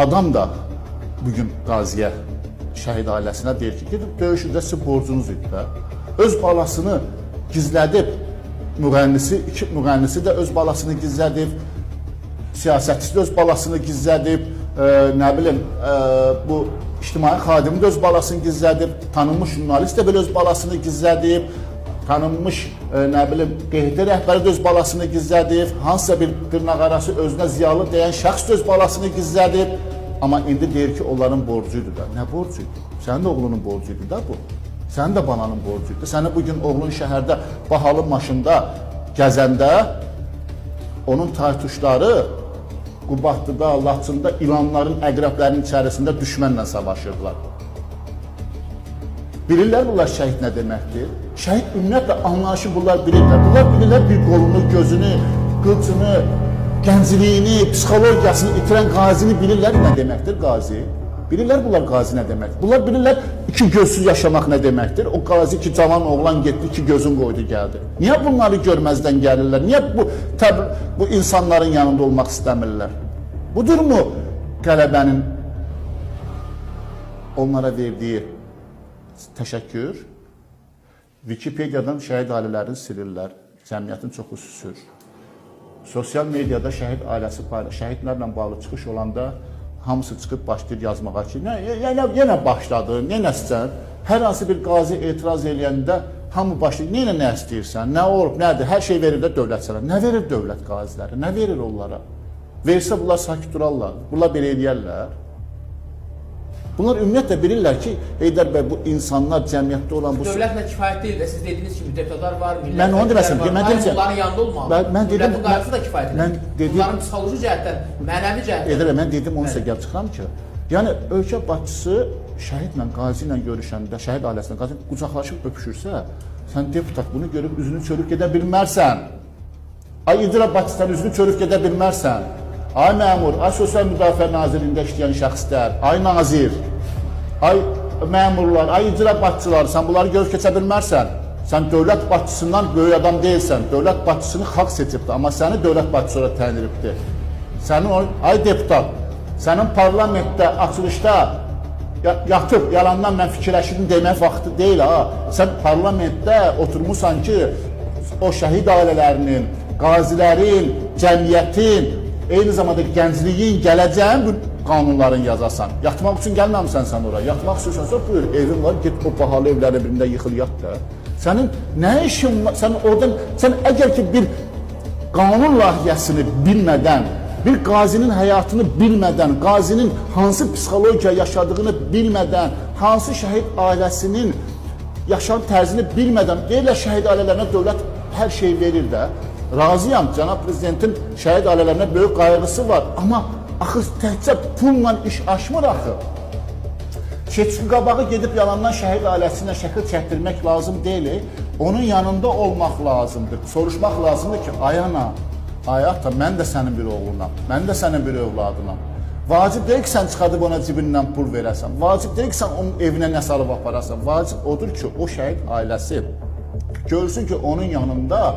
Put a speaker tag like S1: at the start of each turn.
S1: Adam da bugün qaziyə, şəhid ailəsinə deyir ki, gedib döyüşündə sizin borcunuz idi də. Öz balasını gizlədib, iki müğənnisi də öz balasını gizlədib, siyasətçisi də öz balasını gizlədib, nə bilim, bu ictimai xadimi də öz balasını gizlədib, tanınmış jurnalist də belə öz balasını gizlədib, tanınmış, nə bilim, QHT rəhbəri də öz balasını gizlədib, hansısa bir dırnaqarası özünə ziyalı deyən şəxs də öz balasını gizlədib. Amma indi deyir ki, onların borcuydu da. Nə borcuydu? Sənin də oğlunun borcuydu da bu. Sənin də bananın borcuydu. Səni bugün oğlun şəhərdə bahalı maşında gəzəndə onun taytuşları Qubadlıda, Laçında ilanların, əqrəblərinin içərisində düşmənlə savaşırdılar. Bilirlər bunlar şəhid nə deməkdir? Şəhid ümumiyyətlə anlayışı bunlar bilirlər. Bunlar bilirlər bir qolunu, gözünü, qılcını, gəncliyini, psixologiyasını itirən qazini bilirlər nə deməkdir qazi? Bilirlər bunlar qazi nə deməkdir? Bunlar bilirlər iki gözsüz yaşamaq nə deməkdir? O qazi ki, cavan oğlan getdi, iki gözün qoydu, gəldi. Niyə bunları görməzdən gəlirlər? Niyə bu insanların yanında olmaq istəmirlər? Budurmu qələbənin onlara verdiyi təşəkkür? Wikipediyadan şəhid ailələrini silirlər, cəmiyyətin çoxu susur. Sosial mediada şəhid ailəsi şəhidlərlə bağlı çıxış olanda hamısı çıxıb başlayır yazmağa ki, yenə başladın, yenəsən. Hər hansı bir qazi etiraz eləyəndə hamı başlayır, nə istəyirsən, nə olub, nədir, hər şey verir də dövlət sənə. Nə verir dövlət qaziləri, nə verir onlara? Versə bunlar sakit durarlar, bunlar belə eləyərlər. Bunlar ümumiyyətlə bilirlər ki, Heydər bəy, bu insanlar cəmiyyətdə olan bu...
S2: Dövlətlə kifayət deyil də, siz dediniz ki, deputatlar var,
S1: mən onu deməsəm,
S2: bunların yanında olmalı. Dövlətin qarşısı da kifayət edir. Bunların psixoloji cəhətdən, mənəvi cəhətdən.
S1: Heydər bəy, mən dedim, onu sizə gəlib çıxıram ki, yəni ölkə başçısı şəhidlə, qazi ilə görüşəndə, şəhid ailəsinə, qazi qucaqlaşıb öpüşürsə, sən deputat bunu görüb üzünü çörük gedə bilmərsən. Ay icra başçıdan üzünü çörük gedə bilmərsən. Ay məmur, ay Sosial Müdafiə Nazirliyində işləyən şəxslər, ay nazir, ay məmurlar, ay icra başçılar, sən bunları görüb keçə bilmərsən. Sən dövlət başçısından böyük adam deyilsən, dövlət başçısını xalq seçibdir, amma səni dövlət başçısı olaraq təyin edibdir. Ay deputat, sənin parlamentdə, açılışda yatıb, yalandan mən fikirləşirdim demək vaxtı deyil ha. Sən parlamentdə oturmuşsan ki, o şəhid ailələrinin, qazilərin, cəmiyyətin, eyni zamanda gəncliyin, gələcəyin bu qanunların yazasan. Yatmaq üçün gəlməmsən sən oraya. Yatmaq istəyirsən, buyur, evin var, get o bahalı evlərin birində yıxıl, yat da. Sənin nə işin var? Sən oradan, sən əgər ki bir qanun layihəsini bilmədən, bir qazinin həyatını bilmədən, qazinin hansı psixologiya yaşadığını bilmədən, hansı şəhid ailəsinin yaşam tərzini bilmədən, deyirlər şəhid ailələrinə dövlət hər şey verir də. Razıyam, cənab prezidentin şəhid ailələrinə böyük qayğısı var. Amma axı təkcə pulla iş aşmır axı. Seçki qabağı gedib yalandan şəhid ailəsinə şəkil çəkdirmək lazım deyil. Onun yanında olmaq lazımdır. Soruşmaq lazımdır ki, ay ana, ay ata, mən də sənin bir oğlunam, mən də sənin bir övladınam. Vacib deyil ki, sən çıxadıb ona cibindən pul verəsən. Vacib deyil ki, sən onun evinə nə salıb aparasan. Vacib odur ki, o şəhid ailəsi görsün ki, onun yanında